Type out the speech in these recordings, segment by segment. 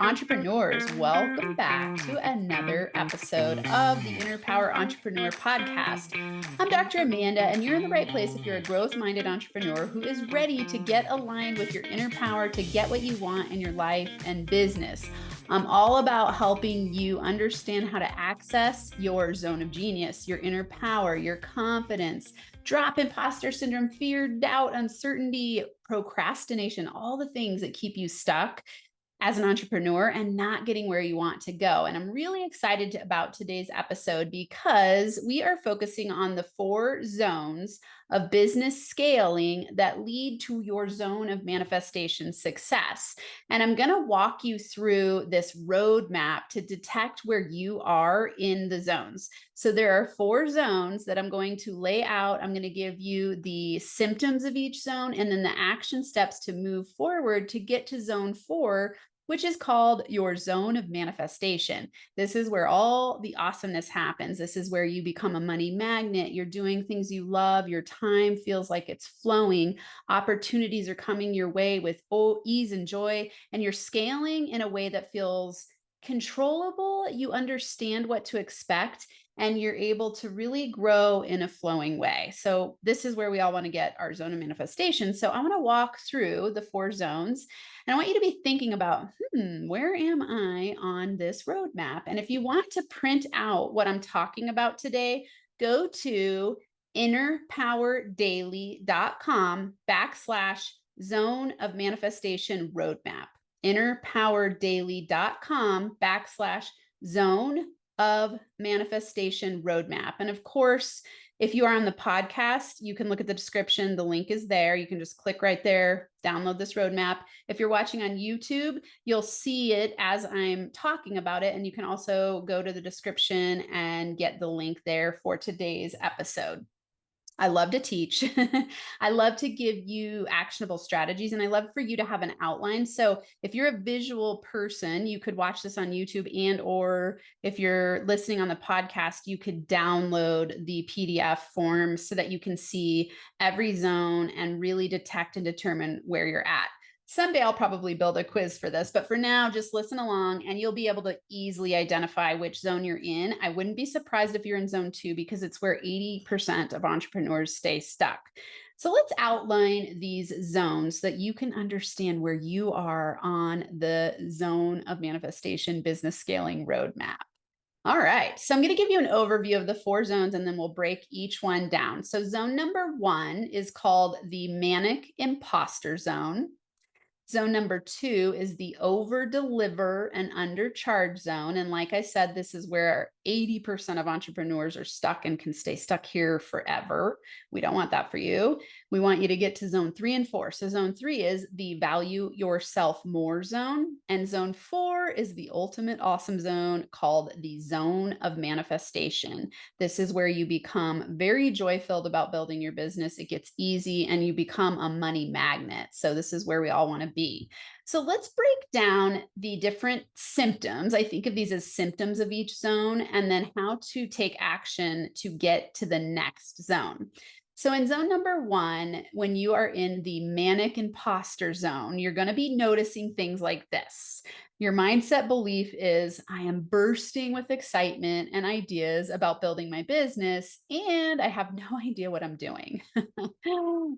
entrepreneurs, welcome back to another episode of the Inner Power Entrepreneur Podcast. I'm Dr. Amanda, and you're in the right place if you're a growth-minded entrepreneur who is ready to get aligned with your inner power to get what you want in your life and business. I'm all about helping you understand how to access your zone of genius, your inner power, your confidence, drop imposter syndrome, fear, doubt, uncertainty, procrastination, all the things that keep you stuck as an entrepreneur and not getting where you want to go. And I'm really excited about today's episode because we are focusing on the 4 zones of business scaling that lead to your zone of manifestation success. And I'm going to walk you through this roadmap to detect where you are in the zones. So there are 4 zones that I'm going to lay out. I'm going to give you the symptoms of each zone and then the action steps to move forward to get to zone 4, which is called your zone of manifestation. This is where all the awesomeness happens. This is where you become a money magnet. You're doing things you love. Your time feels like it's flowing. Opportunities are coming your way with ease and joy, and you're scaling in a way that feels controllable. You understand what to expect, and you're able to really grow in a flowing way. So this is where we all want to get our zone of manifestation. So I want to walk through the 4 zones, and I want you to be thinking about, where am I on this roadmap? And if you want to print out what I'm talking about today, go to innerpowerdaily.com/zone of manifestation roadmap. innerpowerdaily.com/zone of manifestation roadmap. And of course, if you are on the podcast, you can look at the description. The link is there. You can just click right there, download this roadmap. If you're watching on YouTube, you'll see it as I'm talking about it. And you can also go to the description and get the link there for today's episode. I love to teach. I love to give you actionable strategies, and I love for you to have an outline. So if you're a visual person, you could watch this on YouTube, and or if you're listening on the podcast, you could download the PDF form so that you can see every zone and really detect and determine where you're at. Someday I'll probably build a quiz for this, but for now, just listen along and you'll be able to easily identify which zone you're in. I wouldn't be surprised if you're in zone 2 because it's where 80% of entrepreneurs stay stuck. So let's outline these zones so that you can understand where you are on the zone of manifestation business scaling roadmap. All right, so I'm going to give you an overview of the 4 zones and then we'll break each one down. So zone number 1 is called the Manic-Imposter Zone. Zone number 2 is the Overdeliver and Undercharge Zone. And like I said, this is where 80% of entrepreneurs are stuck and can stay stuck here forever. We don't want that for you. We want you to get to zone 3 and 4. So zone 3 is the Value Yourself More Zone. And zone 4 is the ultimate awesome zone called the Zone of Manifestation. This is where you become very joy-filled about building your business. It gets easy and you become a money magnet. So this is where we all want to be. So let's break down the different symptoms. I think of these as symptoms of each zone, and then how to take action to get to the next zone. So in zone number 1, when you are in the manic imposter zone, you're going to be noticing things like this. Your mindset belief is, I am bursting with excitement and ideas about building my business, and I have no idea what I'm doing.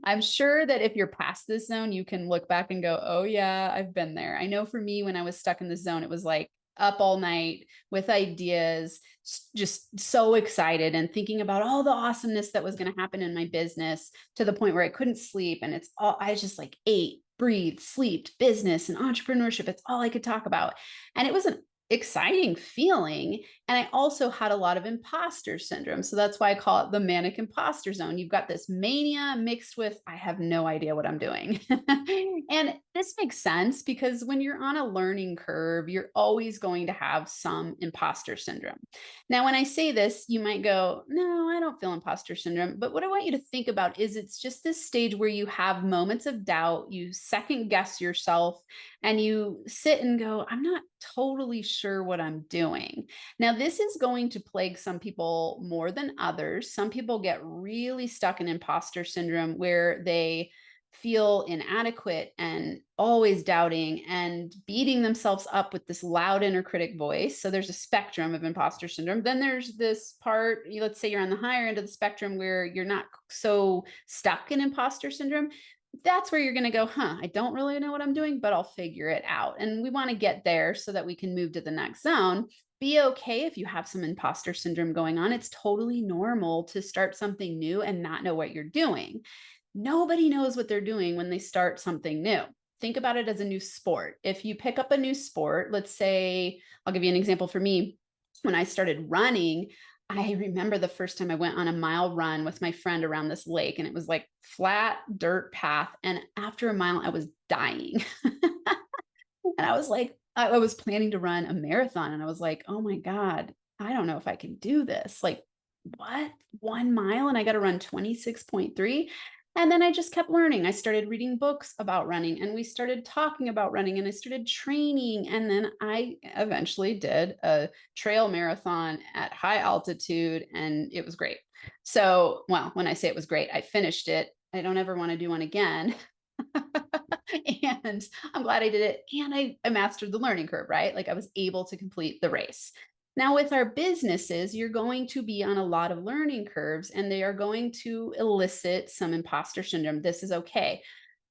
I'm sure that if you're past this zone, you can look back and go, oh yeah, I've been there. I know for me, when I was stuck in this zone, it was like up all night with ideas, just so excited and thinking about all the awesomeness that was going to happen in my business to the point where I couldn't sleep. And it's all, I just like ate, breathed, slept, business and entrepreneurship. It's all I could talk about. And it was an exciting feeling. And I also had a lot of imposter syndrome. So that's why I call it the manic imposter zone. You've got this mania mixed with, I have no idea what I'm doing. And this makes sense because when you're on a learning curve, you're always going to have some imposter syndrome. Now, when I say this, you might go, no, I don't feel imposter syndrome. But what I want you to think about is it's just this stage where you have moments of doubt, you second guess yourself, and you sit and go, I'm not totally sure what I'm doing. Now, this is going to plague some people more than others. Some people get really stuck in imposter syndrome where they feel inadequate and always doubting and beating themselves up with this loud inner critic voice. So there's a spectrum of imposter syndrome. Then there's this part, let's say you're on the higher end of the spectrum where you're not so stuck in imposter syndrome. That's where you're going to go, I don't really know what I'm doing, but I'll figure it out. And we want to get there so that we can move to the next zone. Be okay if you have some imposter syndrome going on. It's totally normal to start something new and not know what you're doing. Nobody knows what they're doing when they start something new. Think about it as a new sport. If you pick up a new sport, let's say, I'll give you an example for me. When I started running, I remember the first time I went on a mile run with my friend around this lake, and it was like flat dirt path. And after a mile, I was dying. And I was like, I was planning to run a marathon, and I was like, oh my God, I don't know if I can do this. Like, what? 1 mile and I got to run 26.3. And then I just kept learning. I started reading books about running, and we started talking about running, and I started training. And then I eventually did a trail marathon at high altitude, and it was great. So, well, when I say it was great, I finished it. I don't ever want to do one again. And I'm glad I did it. And I mastered the learning curve, right? Like I was able to complete the race. Now, with our businesses, you're going to be on a lot of learning curves, and they are going to elicit some imposter syndrome. This is okay.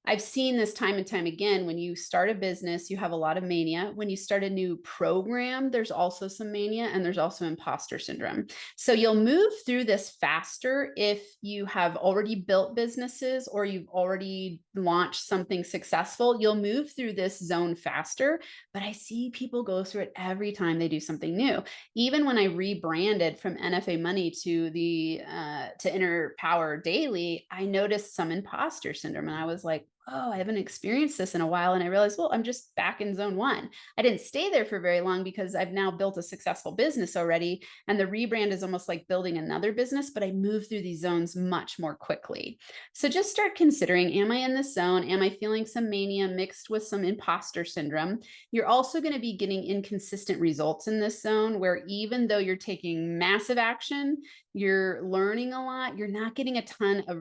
I've seen this time and time again. When you start a business, you have a lot of mania. When you start a new program, there's also some mania, and there's also imposter syndrome. So you'll move through this faster if you have already built businesses or you've already launched something successful. You'll move through this zone faster, but I see people go through it every time they do something new. Even when I rebranded from NFA Money to to Inner Power Daily, I noticed some imposter syndrome, and I was like, oh, I haven't experienced this in a while. And I realized, well, I'm just back in zone one. I didn't stay there for very long because I've now built a successful business already. And the rebrand is almost like building another business, but I move through these zones much more quickly. So just start considering, am I in this zone? Am I feeling some mania mixed with some imposter syndrome? You're also going to be getting inconsistent results in this zone, where even though you're taking massive action, you're learning a lot, you're not getting a ton of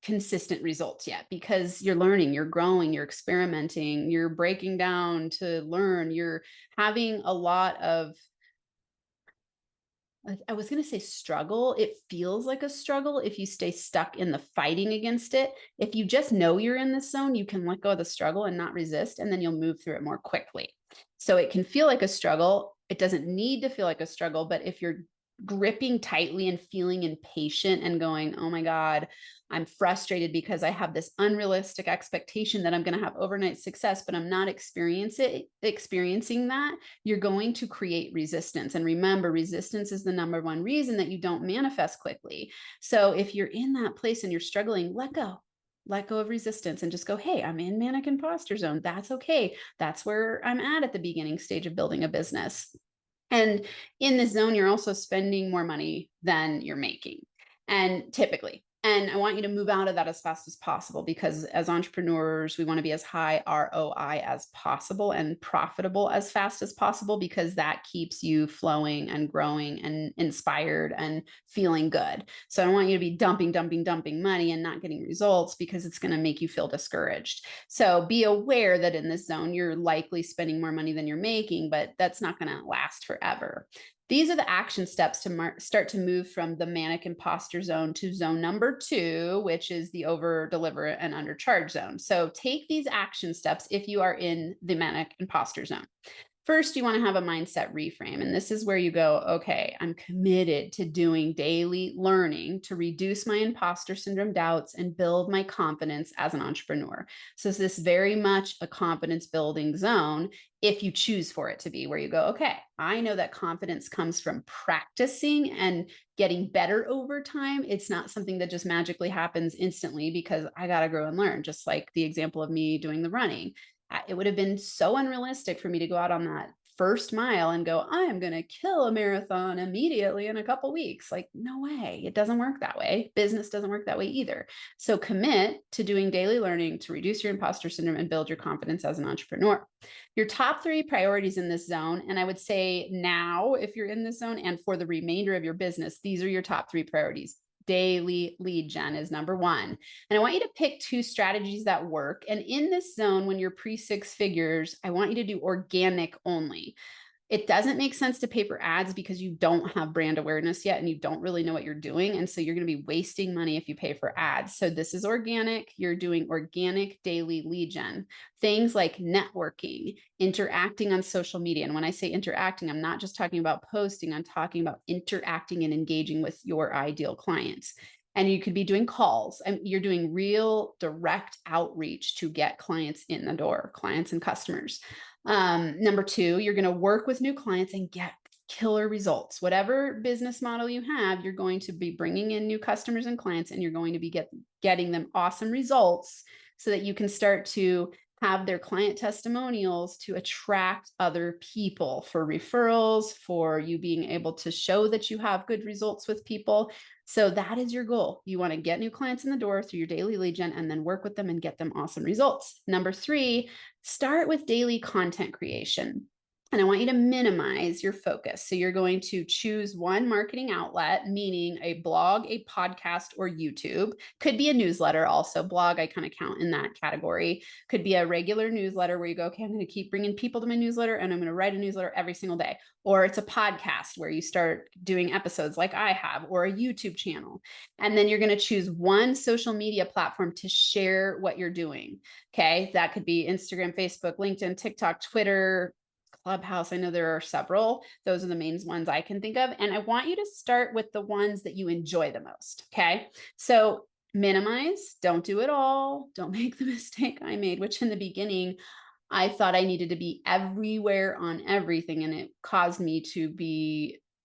consistent results yet, because you're learning, you're growing, you're experimenting, you're breaking down to learn, you're having a lot of, I was going to say struggle. It feels like a struggle if you stay stuck in the fighting against it. If you just know you're in this zone, you can let go of the struggle and not resist, and then you'll move through it more quickly. So it can feel like a struggle. It doesn't need to feel like a struggle, but if you're gripping tightly and feeling impatient and going, oh my God, I'm frustrated because I have this unrealistic expectation that I'm going to have overnight success, but I'm not experiencing that, you're going to create resistance. And remember, resistance is the number one reason that you don't manifest quickly. So if you're in that place and you're struggling, let go of resistance and just go, hey, I'm in Manic-Imposter Zone. That's okay. That's where I'm at the beginning stage of building a business. And in this zone, you're also spending more money than you're making. And typically, and I want you to move out of that as fast as possible, because as entrepreneurs, we want to be as high ROI as possible and profitable as fast as possible, because that keeps you flowing and growing and inspired and feeling good. So I don't want you to be dumping money and not getting results, because it's going to make you feel discouraged. So be aware that in this zone, you're likely spending more money than you're making, but that's not going to last forever. These are the action steps to start to move from the manic imposter zone to zone number 2, which is the over-deliver and undercharge zone. So take these action steps if you are in the manic imposter zone. First, you want to have a mindset reframe. And this is where you go, okay, I'm committed to doing daily learning to reduce my imposter syndrome doubts and build my confidence as an entrepreneur. So this is very much a confidence building zone if you choose for it to be, where you go, okay, I know that confidence comes from practicing and getting better over time. It's not something that just magically happens instantly because I got to grow and learn, just like the example of me doing the running. It would have been so unrealistic for me to go out on that first mile and go, I am going to kill a marathon immediately in a couple weeks. Like, no way. It doesn't work that way. Business doesn't work that way either. So commit to doing daily learning to reduce your imposter syndrome and build your confidence as an entrepreneur. Your top 3 priorities in this zone, and I would say now, if you're in this zone and for the remainder of your business, these are your top 3 priorities. daily lead gen is number one. And I want you to pick 2 strategies that work. And in this zone, when you're pre 6 figures, I want you to do organic only. It doesn't make sense to pay for ads because you don't have brand awareness yet and you don't really know what you're doing. And so you're going to be wasting money if you pay for ads. So this is organic. You're doing organic daily lead gen. Things like networking, interacting on social media. And when I say interacting, I'm not just talking about posting, I'm talking about interacting and engaging with your ideal clients. And you could be doing calls and you're doing real direct outreach to get clients in the door, clients and customers. Number 2, you're going to work with new clients and get killer results. Whatever business model you have, you're going to be bringing in new customers and clients, and you're going to be getting them awesome results so that you can start to have their client testimonials to attract other people for referrals, for you being able to show that you have good results with people. So that is your goal. You want to get new clients in the door through your daily lead gen and then work with them and get them awesome results. Number 3, start with daily content creation. And I want you to minimize your focus. So you're going to choose one marketing outlet, meaning a blog, a podcast, or YouTube. Could be a newsletter also. Blog, I kind of count in that category. Could be a regular newsletter where you go, okay, I'm going to keep bringing people to my newsletter and I'm going to write a newsletter every single day. Or it's a podcast where you start doing episodes like I have, or a YouTube channel. And then you're going to choose one social media platform to share what you're doing. Okay, that could be Instagram, Facebook, LinkedIn, TikTok, Twitter, Clubhouse. I know there are several. Those are the main ones I can think of. And I want you to start with the ones that you enjoy the most. Okay. So minimize, don't do it all. Don't make the mistake I made, which in the beginning, I thought I needed to be everywhere on everything. And it caused me to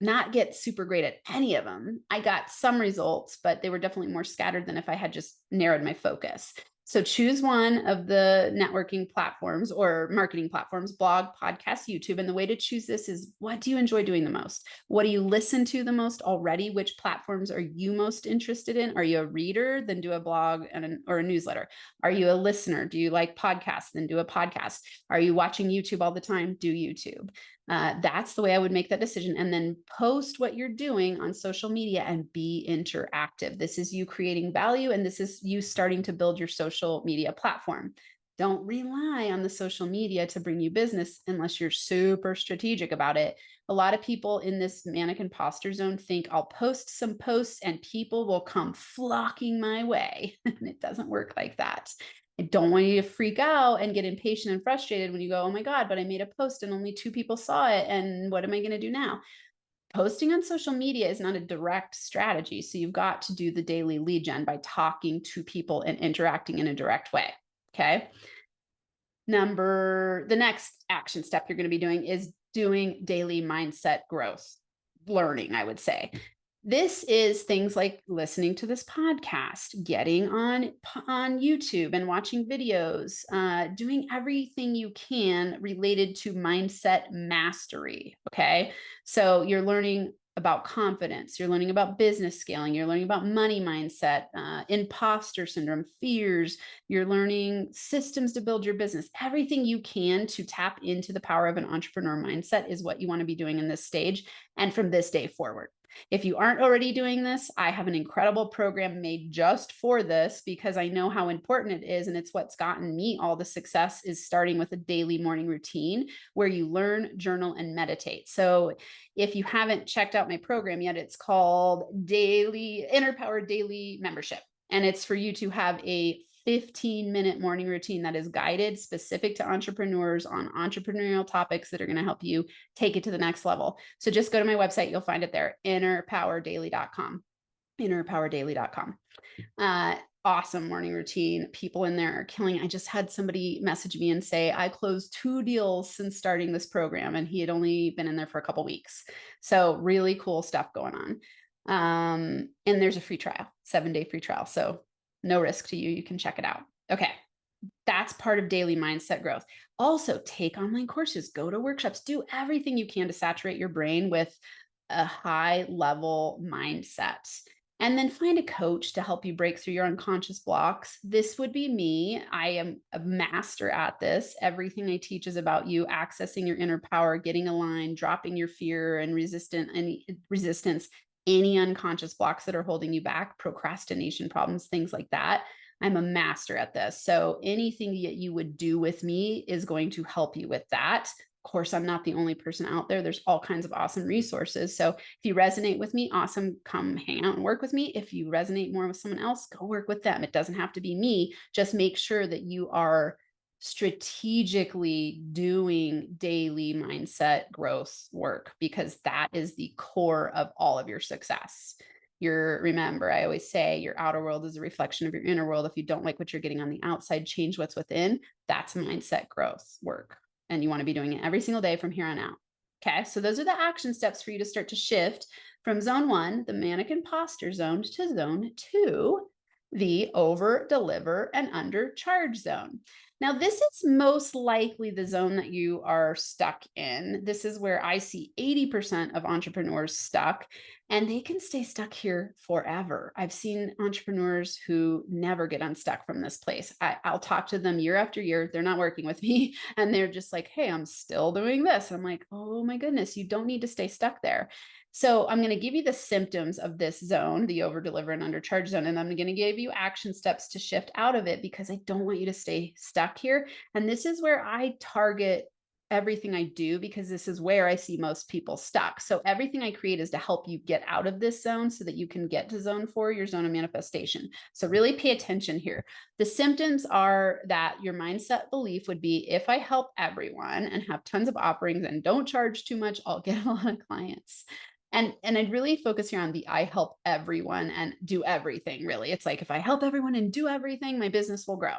not get super great at any of them. I got some results, but they were definitely more scattered than if I had just narrowed my focus. So choose one of the networking platforms or marketing platforms, blog, podcast, YouTube. And the way to choose this is, what do you enjoy doing the most? What do you listen to the most already? Which platforms are you most interested in? Are you a reader? Then do a blog or a newsletter. Are you a listener? Do you like podcasts? Then do a podcast. Are you watching YouTube all the time? Do YouTube. That's the way I would make that decision. And then post what you're doing on social media and be interactive. This is you creating value, and this is you starting to build your social media platform. Don't rely on the social media to bring you business unless you're super strategic about it. A lot of people in this manic imposter zone think I'll post some posts and people will come flocking my way. And it doesn't work like that. I don't want you to freak out and get impatient and frustrated when you go, oh my God, but I made a post and only 2 people saw it. And what am I going to do now? Posting on social media is not a direct strategy. So you've got to do the daily lead gen by talking to people and interacting in a direct way. Okay. The next action step you're going to be doing is doing daily mindset growth learning, I would say. This is things like listening to this podcast, getting on YouTube and watching videos, doing everything you can related to mindset mastery. Okay. So you're learning about confidence, you're learning about business scaling, you're learning about money mindset, imposter syndrome, fears, you're learning systems to build your business. Everything you can to tap into the power of an entrepreneur mindset is what you want to be doing in this stage and from this day forward. If you aren't already doing this, I have an incredible program made just for this because I know how important it is. And it's what's gotten me all the success, is starting with a daily morning routine where you learn, journal, and meditate. So if you haven't checked out my program yet, it's called Inner Power Daily Membership. And it's for you to have a 15-minute morning routine that is guided, specific to entrepreneurs on entrepreneurial topics that are going to help you take it to the next level. So just go to my website. You'll find it there, innerpowerdaily.com, innerpowerdaily.com. Awesome morning routine. People in there are killing. I just had somebody message me and say, I closed 2 deals since starting this program, and he had only been in there for a couple weeks. So really cool stuff going on. And there's a free trial, 7-day free trial. So no risk to you. You can check it out. Okay. That's part of daily mindset growth. Also, take online courses, go to workshops, do everything you can to saturate your brain with a high level mindset. And then find a coach to help you break through your unconscious blocks. This would be me. I am a master at this. Everything I teach is about you accessing your inner power, getting aligned, dropping your fear and resistance, any unconscious blocks that are holding you back, procrastination problems, things like that. I'm a master at this. So anything that you would do with me is going to help you with that. Of course, I'm not the only person out there. There's all kinds of awesome resources. So if you resonate with me, awesome, come hang out and work with me. If you resonate more with someone else, go work with them. It doesn't have to be me. Just make sure that you are strategically doing daily mindset growth work, because that is the core of all of your success. Remember, I always say your outer world is a reflection of your inner world. If you don't like what you're getting on the outside, change what's within. That's mindset growth work. And you want to be doing it every single day from here on out. Okay, so those are the action steps for you to start to shift from zone 1, the Manic-Imposter Zone, to zone 2, the Overdeliver and Undercharge Zone. Now, this is most likely the zone that you are stuck in. This is where I see 80% of entrepreneurs stuck, and they can stay stuck here forever. I've seen entrepreneurs who never get unstuck from this place. I'll talk to them year after year. They're not working with me, and they're just like, hey, I'm still doing this. I'm like, oh my goodness, you don't need to stay stuck there. So I'm going to give you the symptoms of this zone, the overdeliver and undercharge zone, and I'm going to give you action steps to shift out of it, because I don't want you to stay stuck here. And this is where I target everything I do, because this is where I see most people stuck. So everything I create is to help you get out of this zone so that you can get to zone 4, your zone of manifestation. So really pay attention here. The symptoms are that your mindset belief would be, if I help everyone and have tons of offerings and don't charge too much, I'll get a lot of clients. And I'd really focus here on the I help everyone and do everything, really. It's like, if I help everyone and do everything, my business will grow.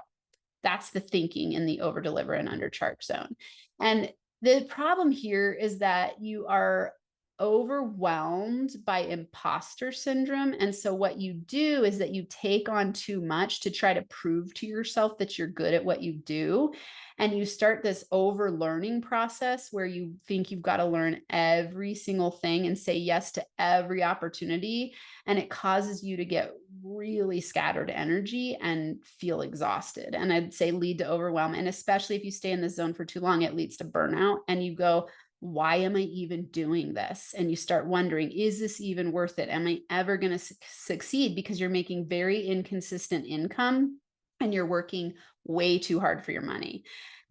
That's the thinking in the overdeliver and undercharge zone. And the problem here is that you are overwhelmed by imposter syndrome. And so what you do is that you take on too much to try to prove to yourself that you're good at what you do. And you start this over learning process where you think you've got to learn every single thing and say yes to every opportunity. And it causes you to get really scattered energy and feel exhausted. And I'd say lead to overwhelm. And especially if you stay in this zone for too long, it leads to burnout. And you go, why am I even doing this? And you start wondering, is this even worth it? Am I ever going to succeed? Because you're making very inconsistent income and you're working way too hard for your money.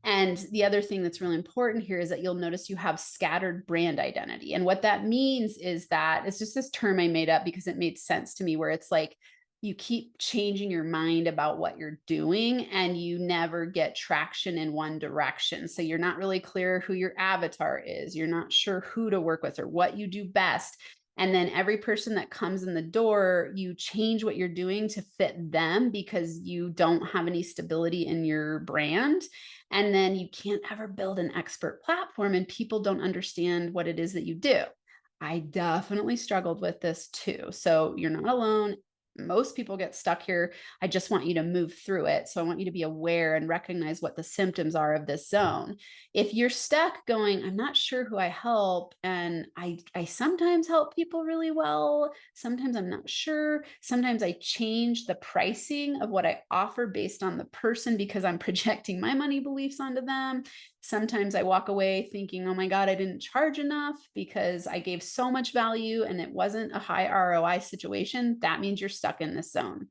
And the other thing that's really important here is that you'll notice you have scattered brand identity. And what that means is that it's just this term I made up because it made sense to me, where it's like, you keep changing your mind about what you're doing and you never get traction in one direction. So you're not really clear who your avatar is. You're not sure who to work with or what you do best. And then every person that comes in the door, you change what you're doing to fit them because you don't have any stability in your brand. And then you can't ever build an expert platform and people don't understand what it is that you do. I definitely struggled with this too. So you're not alone. Most people get stuck here. I just want you to move through it. So I want you to be aware and recognize what the symptoms are of this zone. If you're stuck going, I'm not sure who I help, and I sometimes help people really well. Sometimes I'm not sure. Sometimes I change the pricing of what I offer based on the person because I'm projecting my money beliefs onto them. Sometimes I walk away thinking, oh my God, I didn't charge enough because I gave so much value and it wasn't a high ROI situation. That means you're stuck in this zone.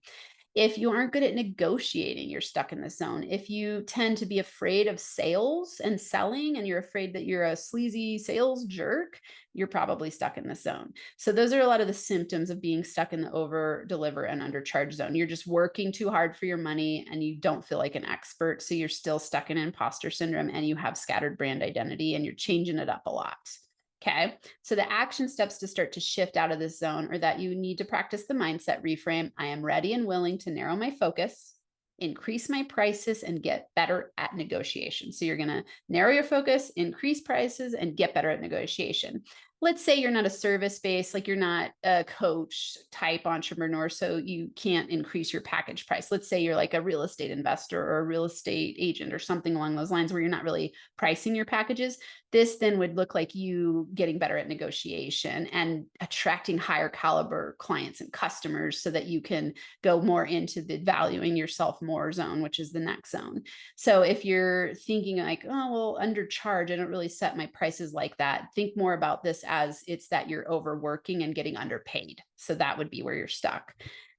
If you aren't good at negotiating, you're stuck in this zone. If you tend to be afraid of sales and selling, and you're afraid that you're a sleazy sales jerk, you're probably stuck in this zone. So those are a lot of the symptoms of being stuck in the over deliver and undercharge zone. You're just working too hard for your money and you don't feel like an expert. So you're still stuck in imposter syndrome and you have scattered brand identity and you're changing it up a lot. Okay, so the action steps to start to shift out of this zone are that you need to practice the mindset reframe. I am ready and willing to narrow my focus, increase my prices, and get better at negotiation. So you're going to narrow your focus, increase prices, and get better at negotiation. Let's say you're not a service-based, like you're not a coach type entrepreneur, so you can't increase your package price. Let's say you're like a real estate investor or a real estate agent or something along those lines where you're not really pricing your packages. This then would look like you getting better at negotiation and attracting higher caliber clients and customers so that you can go more into the valuing yourself more zone, which is the next zone. So if you're thinking like, oh, well, undercharge, I don't really set my prices like that. Think more about this as it's that you're overworking and getting underpaid. So that would be where you're stuck.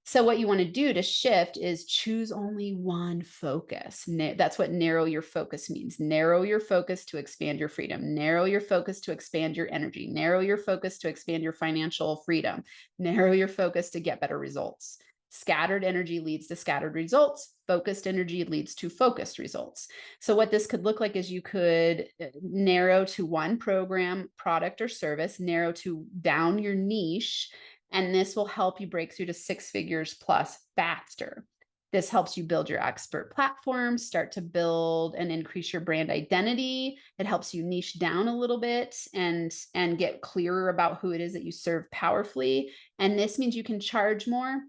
So what you want to do to shift is choose only one focus. That's what narrow your focus means. Narrow your focus to expand your freedom. Narrow your focus to expand your energy. Narrow your focus to expand your financial freedom. Narrow your focus to get better results. Scattered energy leads to scattered results. Focused energy leads to focused results. So what this could look like is you could narrow to one program, product, or service, narrow to down your niche, and this will help you break through to 6 figures plus faster. This helps you build your expert platform, start to build and increase your brand identity. It helps you niche down a little bit and get clearer about who it is that you serve powerfully. And this means you can charge more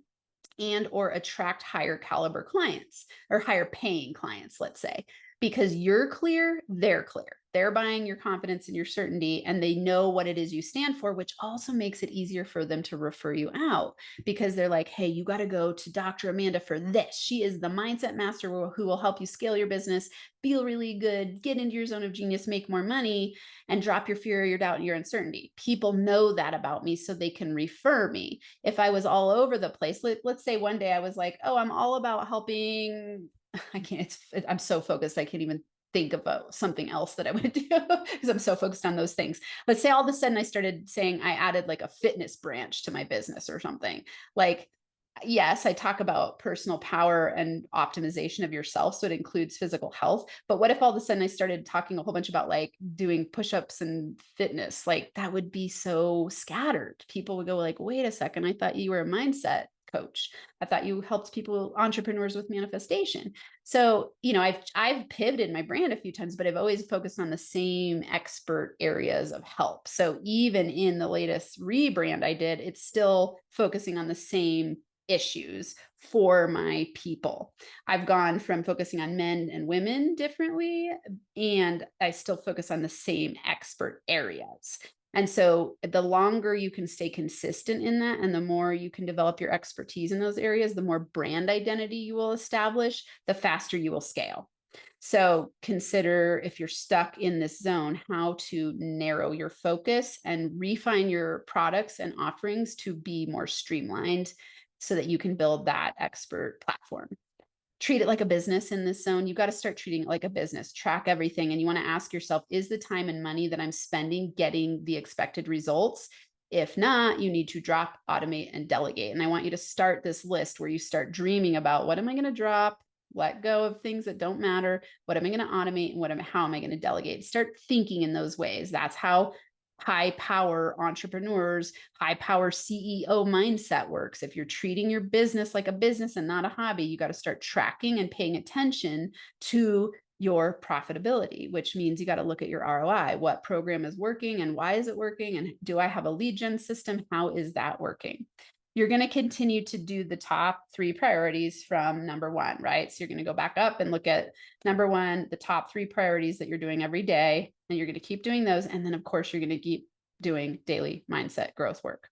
and or attract higher caliber clients or higher paying clients, let's say, because you're clear, they're clear. They're buying your confidence and your certainty, and they know what it is you stand for, which also makes it easier for them to refer you out because they're like, hey, you got to go to Dr. Amanda for this. She is the mindset master who will help you scale your business, feel really good, get into your zone of genius, make more money, and drop your fear, your doubt, and your uncertainty. People know that about me, so they can refer me. If I was all over the place, let's say one day I was like, oh, I'm all about helping. I'm so focused. I can't even think about something else that I would do because I'm so focused on those things. Let's say all of a sudden I started saying I added like a fitness branch to my business or something. Like, yes, I talk about personal power and optimization of yourself. So it includes physical health. But what if all of a sudden I started talking a whole bunch about like doing push-ups and fitness? Like that would be so scattered. People would go like, wait a second, I thought you were a mindset coach. I thought you helped people, entrepreneurs, with manifestation. So, I've pivoted my brand a few times, but I've always focused on the same expert areas of help. So even in the latest rebrand I did, it's still focusing on the same issues for my people. I've gone from focusing on men and women differently, and I still focus on the same expert areas. And so the longer you can stay consistent in that, and the more you can develop your expertise in those areas, the more brand identity you will establish, the faster you will scale. So consider, if you're stuck in this zone, how to narrow your focus and refine your products and offerings to be more streamlined so that you can build that expert platform. Treat it like a business in this zone. You've got to start treating it like a business, track everything. And you want to ask yourself, is the time and money that I'm spending getting the expected results? If not, you need to drop, automate, and delegate. And I want you to start this list where you start dreaming about, what am I going to drop? Let go of things that don't matter. What am I going to automate? And how am I going to delegate? Start thinking in those ways. That's how high power entrepreneurs, high power CEO mindset works. If you're treating your business like a business and not a hobby, you got to start tracking and paying attention to your profitability, which means you got to look at your ROI. What program is working and why is it working? And do I have a lead gen system? How is that working? You're going to continue to do the top 3 priorities from number 1, right? So you're going to go back up and look at number 1, the top 3 priorities that you're doing every day, and you're going to keep doing those. And then of course, you're going to keep doing daily mindset growth work.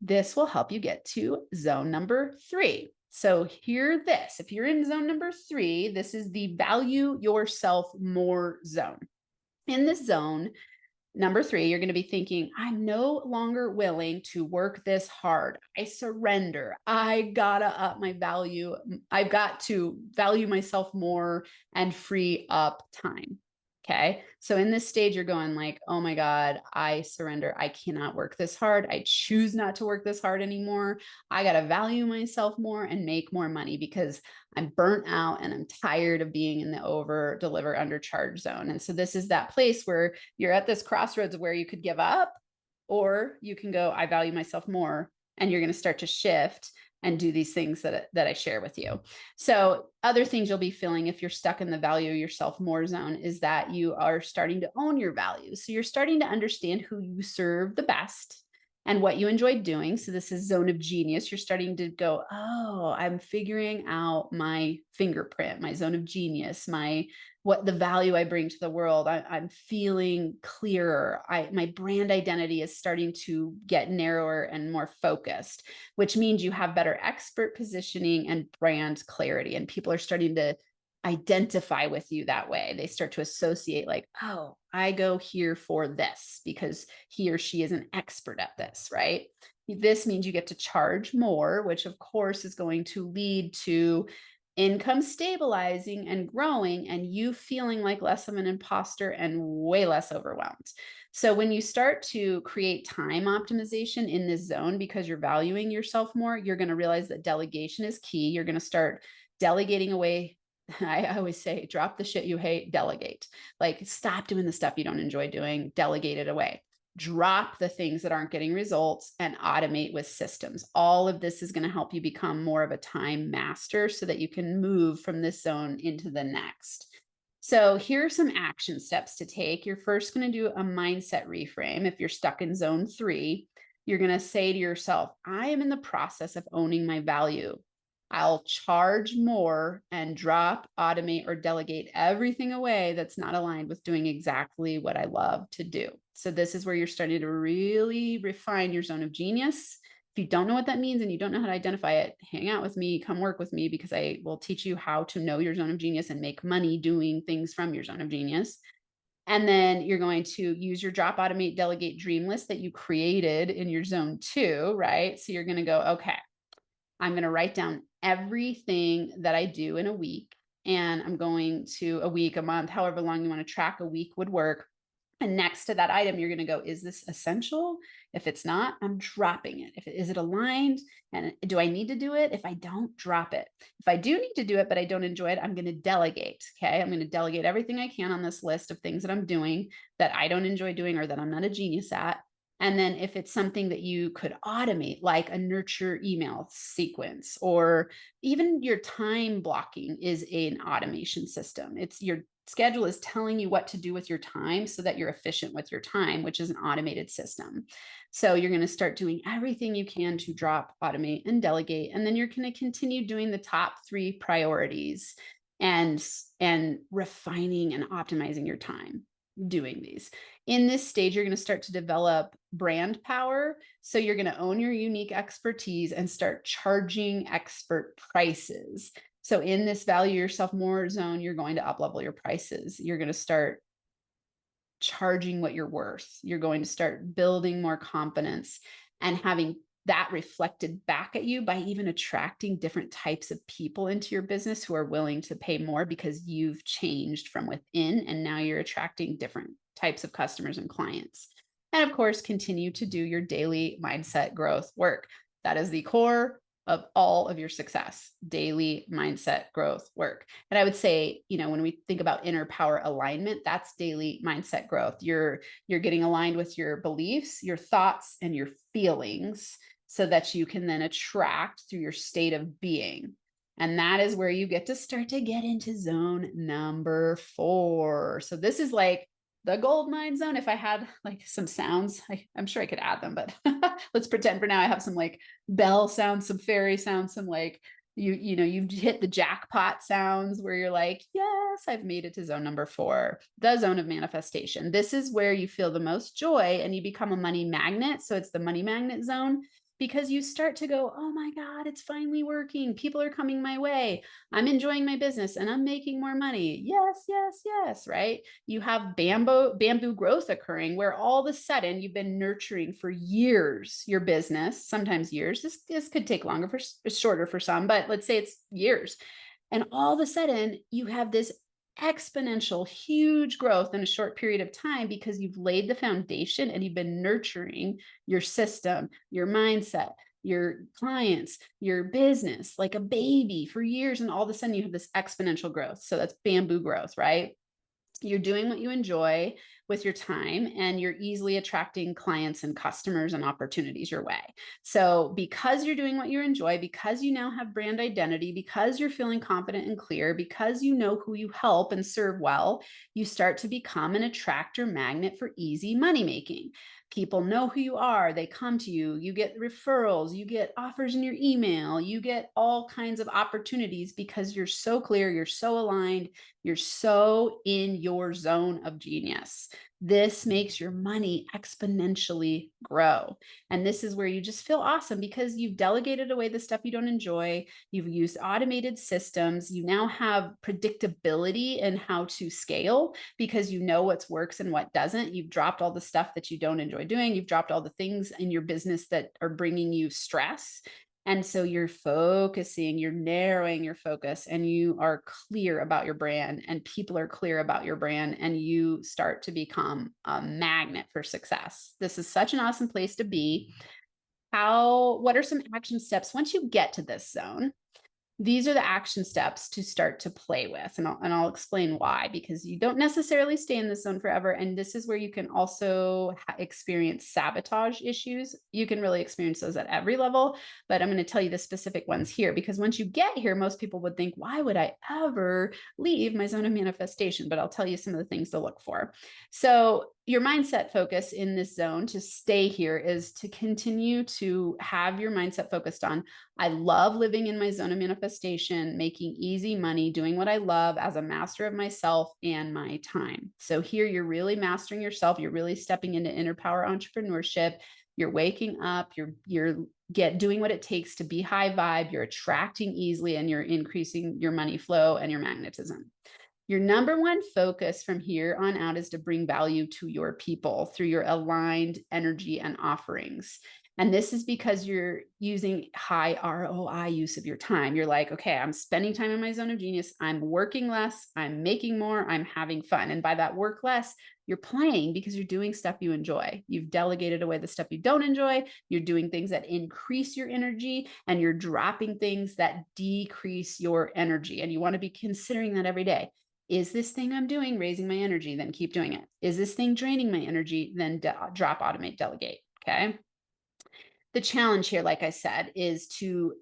This will help you get to zone number 3. So hear this, if you're in zone number 3, this is the value yourself more zone. In this zone, number 3, you're going to be thinking, I'm no longer willing to work this hard. I surrender. I gotta up my value. I've got to value myself more and free up time. Okay. So in this stage, you're going like, oh my God, I surrender. I cannot work this hard. I choose not to work this hard anymore. I got to value myself more and make more money because I'm burnt out and I'm tired of being in the over-deliver undercharge zone. And so this is that place where you're at this crossroads where you could give up, or you can go, I value myself more. And you're going to start to shift and do these things that I share with you. So other things you'll be feeling if you're stuck in the value yourself more zone is that you are starting to own your values. So you're starting to understand who you serve the best and what you enjoy doing. So this is zone of genius. You're starting to go, oh, I'm figuring out my fingerprint, my zone of genius, what the value I bring to the world. I'm feeling clearer. My brand identity is starting to get narrower and more focused, which means you have better expert positioning and brand clarity. And people are starting to identify with you that way. They start to associate like, oh, I go here for this because he or she is an expert at this, right? This means you get to charge more, which of course is going to lead to income stabilizing and growing, and you feeling like less of an imposter and way less overwhelmed. So when you start to create time optimization in this zone because you're valuing yourself more, you're going to realize that delegation is key. You're going to start delegating away. I always say, drop the shit you hate, delegate. Like, stop doing the stuff you don't enjoy doing, delegate it away. Drop the things that aren't getting results and automate with systems. All of this is going to help you become more of a time master so that you can move from this zone into the next. So here are some action steps to take. You're first going to do a mindset reframe. If you're stuck in zone 3, you're going to say to yourself, I am in the process of owning my value. I'll charge more and drop, automate, or delegate everything away that's not aligned with doing exactly what I love to do. So this is where you're starting to really refine your zone of genius. If you don't know what that means and you don't know how to identify it, hang out with me, come work with me, because I will teach you how to know your zone of genius and make money doing things from your zone of genius. And then you're going to use your drop, automate, delegate dream list that you created in your zone 2, right? So you're going to go, okay, I'm going to write down everything that I do in a week. And I'm going to a week, a month, however long you want to track a week would work. And next to that item, you're going to go, is this essential? If it's not, I'm dropping it. Is it aligned? And do I need to do it? If I don't, drop it. If I do need to do it, but I don't enjoy it, I'm going to delegate. Okay. I'm going to delegate everything I can on this list of things that I'm doing that I don't enjoy doing or that I'm not a genius at. And then if it's something that you could automate, like a nurture email sequence, or even your time blocking is an automation system. It's your schedule is telling you what to do with your time so that you're efficient with your time, which is an automated system. So you're going to start doing everything you can to drop, automate, and delegate. And then you're going to continue doing the top 3 priorities and refining and optimizing your time doing these. In this stage, you're going to start to develop brand power. So you're going to own your unique expertise and start charging expert prices. So in this value yourself more zone, you're going to up level your prices. You're going to start charging what you're worth. You're going to start building more confidence and having that reflected back at you by even attracting different types of people into your business who are willing to pay more because you've changed from within, and now you're attracting different types of customers and clients. And of course, continue to do your daily mindset growth work. That is the core of all of your success, daily mindset growth work. And I would say, when we think about inner power alignment, that's daily mindset growth. You're getting aligned with your beliefs, your thoughts, and your feelings so that you can then attract through your state of being. And that is where you get to start to get into zone number 4. So this is like the gold mine zone. If I had like some sounds, I'm sure I could add them, but let's pretend for now I have some like bell sounds, some fairy sounds, some like you've hit the jackpot sounds where you're like, yes, I've made it to zone number 4, the zone of manifestation. This is where you feel the most joy and you become a money magnet. So it's the money magnet zone, because you start to go, oh my God, it's finally working. People are coming my way. I'm enjoying my business and I'm making more money. Yes, yes, yes, right? You have bamboo growth occurring where all of a sudden you've been nurturing for years your business, sometimes years. This could take longer, shorter for some, but let's say it's years. And all of a sudden you have this exponential, huge growth in a short period of time because you've laid the foundation and you've been nurturing your system, your mindset, your clients, your business like a baby for years. And all of a sudden you have this exponential growth. So that's bamboo growth, right? You're doing what you enjoy with your time and you're easily attracting clients and customers and opportunities your way. So because you're doing what you enjoy, because you now have brand identity, because you're feeling confident and clear, because you know who you help and serve well, you start to become an attractor magnet for easy money making. People know who you are. They come to you. You get referrals. You get offers in your email. You get all kinds of opportunities because you're so clear. You're so aligned. You're so in your zone of genius. This makes your money exponentially grow. And this is where you just feel awesome because you've delegated away the stuff you don't enjoy. You've used automated systems. You now have predictability in how to scale because you know what works and what doesn't. You've dropped all the stuff that you don't enjoy doing. You've dropped all the things in your business that are bringing you stress. And so you're focusing, you're narrowing your focus, and you are clear about your brand, and people are clear about your brand, and you start to become a magnet for success. This is such an awesome place to be. What are some action steps once you get to this zone? These are the action steps to start to play with. And I'll explain why, because you don't necessarily stay in this zone forever. And this is where you can also experience sabotage issues. You can really experience those at every level, but I'm going to tell you the specific ones here, because once you get here, most people would think, why would I ever leave my zone of manifestation? But I'll tell you some of the things to look for. So your mindset focus in this zone to stay here is to continue to have your mindset focused on, I love living in my zone of manifestation, making easy money, doing what I love as a master of myself and my time. So here you're really mastering yourself. You're really stepping into inner power entrepreneurship. You're waking up, you're doing what it takes to be high vibe, you're attracting easily, and you're increasing your money flow and your magnetism. Your number one focus from here on out is to bring value to your people through your aligned energy and offerings. And this is because you're using high ROI use of your time. You're like, okay, I'm spending time in my zone of genius. I'm working less. I'm making more. I'm having fun. And by that work less, you're playing because you're doing stuff you enjoy. You've delegated away the stuff you don't enjoy. You're doing things that increase your energy, and you're dropping things that decrease your energy. And you want to be considering that every day. Is this thing I'm doing raising my energy? Then keep doing it. Is this thing draining my energy? Then drop, automate, delegate. Okay. The challenge here, like I said, is to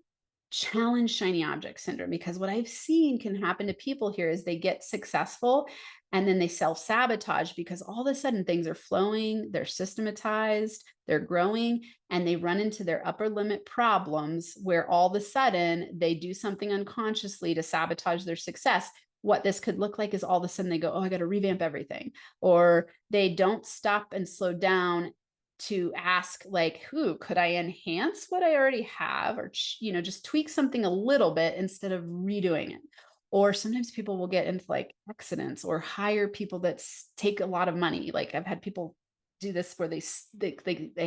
challenge shiny object syndrome, because what I've seen can happen to people here is they get successful and then they self-sabotage because all of a sudden things are flowing, they're systematized, they're growing, and they run into their upper limit problems where all of a sudden they do something unconsciously to sabotage their success. What this could look like is all of a sudden they go, oh, I got to revamp everything. Or they don't stop and slow down to ask, like, who could I enhance what I already have, or, just tweak something a little bit instead of redoing it. Or sometimes people will get into like accidents or hire people that take a lot of money. Like I've had people do this where they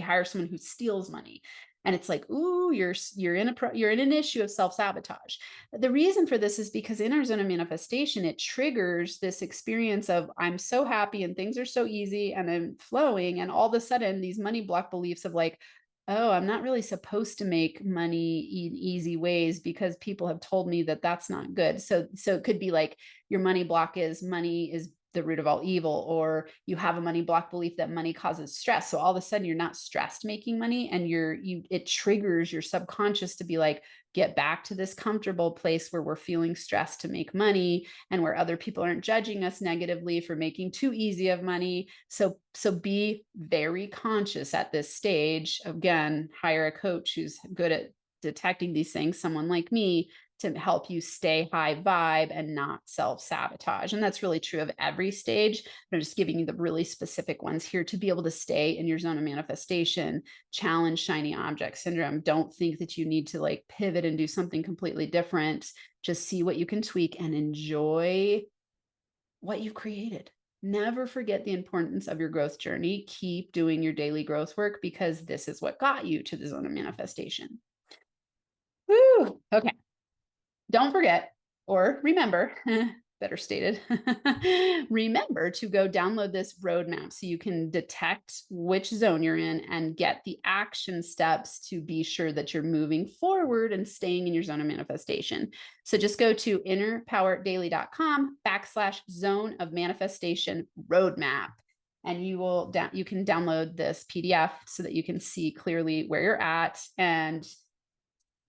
hire someone who steals money. And it's like, ooh, you're in an issue of self-sabotage. The reason for this is because in our zone of manifestation, it triggers this experience of, I'm so happy and things are so easy and I'm flowing. And all of a sudden these money block beliefs of like, oh, I'm not really supposed to make money in easy ways because people have told me that that's not good. So it could be like your money block is money is the root of all evil, or you have a money block belief that money causes stress. So all of a sudden you're not stressed making money, and it triggers your subconscious to be like, get back to this comfortable place where we're feeling stressed to make money and where other people aren't judging us negatively for making too easy of money. So be very conscious at this stage. Again, hire a coach who's good at detecting these things, someone like me, to help you stay high vibe and not self-sabotage. And that's really true of every stage. I'm just giving you the really specific ones here to be able to stay in your zone of manifestation. Challenge shiny object syndrome. Don't think that you need to like pivot and do something completely different. Just see what you can tweak and enjoy what you've created. Never forget the importance of your growth journey. Keep doing your daily growth work, because this is what got you to the zone of manifestation. Woo! Okay. Don't forget, or remember, better stated, remember to go download this roadmap so you can detect which zone you're in and get the action steps to be sure that you're moving forward and staying in your zone of manifestation. So just go to innerpowerdaily.com/zone of manifestation roadmap. And you can download this PDF so that you can see clearly where you're at, and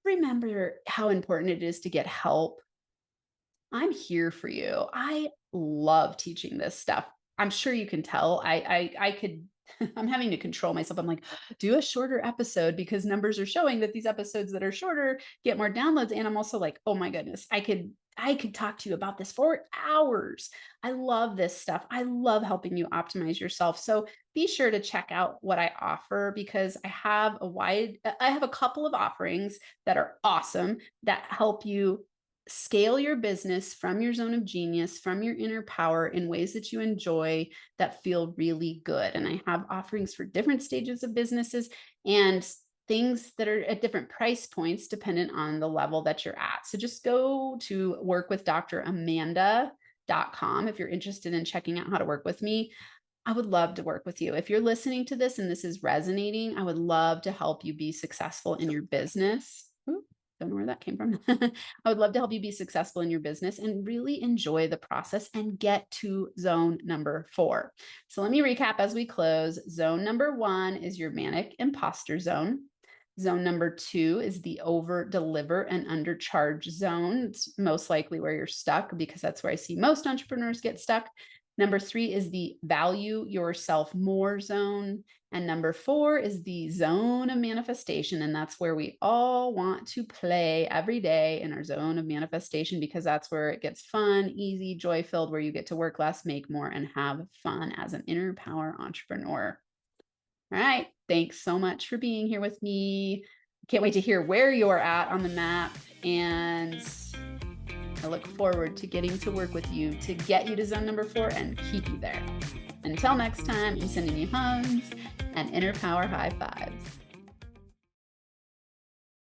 remember how important it is to get help. I'm here for you. I love teaching this stuff. I'm sure you can tell. I could, I'm having to control myself. I'm like, do a shorter episode because numbers are showing that these episodes that are shorter get more downloads. And I'm also like, oh my goodness, I could I could talk to you about this for hours. I love this stuff. I love helping you optimize yourself. So be sure to check out what I offer, because I have a couple of offerings that are awesome that help you scale your business from your zone of genius, from your inner power in ways that you enjoy, that feel really good. And I have offerings for different stages of businesses and things that are at different price points dependent on the level that you're at. So just go to workwithdramanda.com if you're interested in checking out how to work with me. I would love to work with you. If you're listening to this and this is resonating, I would love to help you be successful in your business. Ooh, don't know where that came from. I would love to help you be successful in your business and really enjoy the process and get to zone number 4. So let me recap as we close. Zone number 1 is your manic imposter zone. Zone number 2 is the over-deliver and undercharge zone. It's most likely where you're stuck, because that's where I see most entrepreneurs get stuck. Number 3 is the value yourself more zone. And number 4 is the zone of manifestation. And that's where we all want to play every day, in our zone of manifestation, because that's where it gets fun, easy, joy-filled, where you get to work less, make more, and have fun as an inner power entrepreneur. All right. Thanks so much for being here with me. Can't wait to hear where you're at on the map. And I look forward to getting to work with you to get you to zone number 4 and keep you there. Until next time, I'm sending you hugs and inner power high fives.